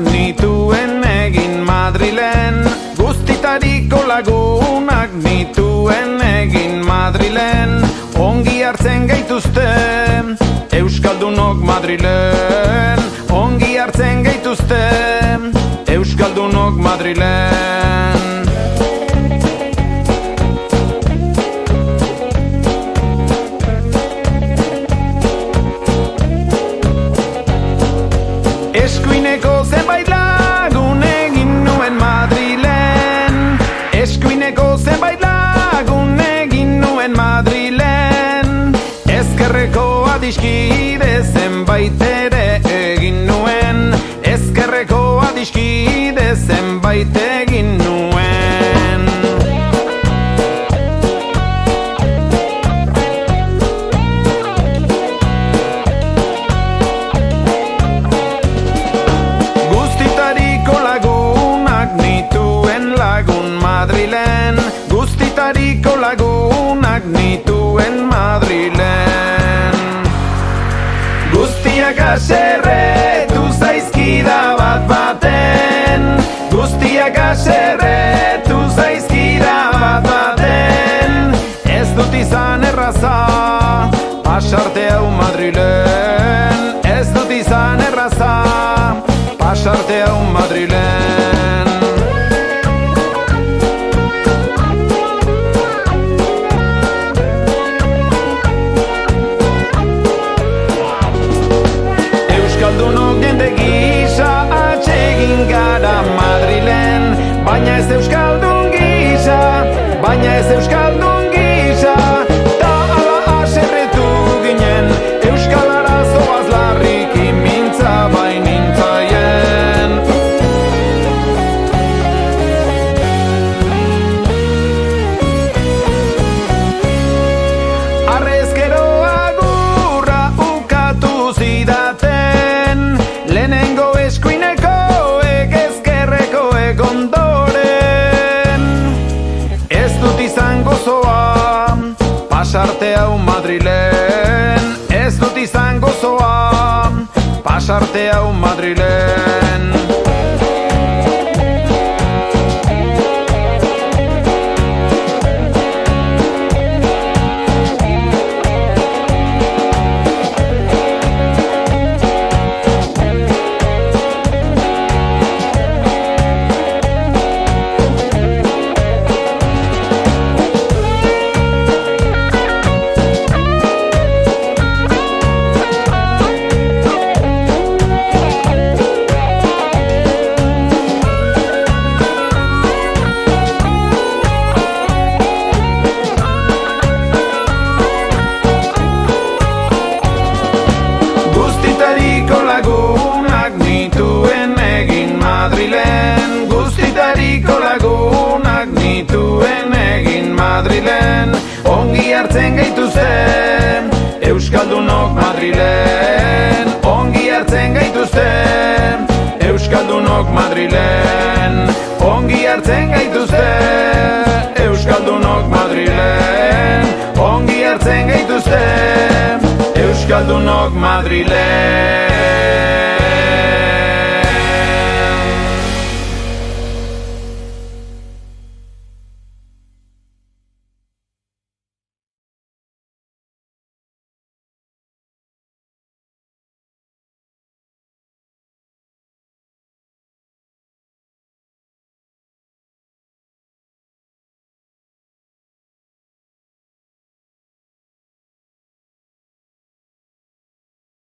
nituen egin Madrilen, guztitariko lagunak nituen egin Madrilen, ongi hartzen gaituzte Euskaldunok Madrilen, ongi hartzen gaituzte Euskaldunok Madrilen. Eskuineko zenbait lagun egin nuen Madrilen, eskuineko zenbait lagun egin nuen Madrilen, ezkerreko adiskide zenbait ere egin nuen, ezkerreko adiskide zenbait egin nuen. Guztitariko lagunak nituen lagun Madrilen, guztitariko lagunak nituen Madrilen. Guztiak haserretu zaizkida bat baten, guztiak haserretu zaizkida bat baten, ez dut izan erraza pasarte hau Madrilen, ez dut izan erraza pasarte hau Madrilen. Euskaldunok jende gisa atsegin gara Madrilen, baina ez euskaldun gisa, baina ez euskaldun gisa, ta ala haserretu ginen, euskal arazoaz larriki mintza bainintzaien. Arrezkero agurra ukatu zidaten, lehenengo eskuineko ezkerreko ondoren. Ez dut izan gozoa pasarte hau Madrilen, ez dut izan gozoa pasarte hau Madrilen. Guztitariko lagunak nituen egin Madrilen, guztitariko lagunak nituen egin Madrilen, ongi hartzen gaituzte Euskaldunok Madrilen, ongi hartzen gaituzte Euskaldunok Madrilen, ongi hartzen gaituzte Euskaldunok Madrilen, ongi hartzen gaituzte Euskaldunok Madrilen.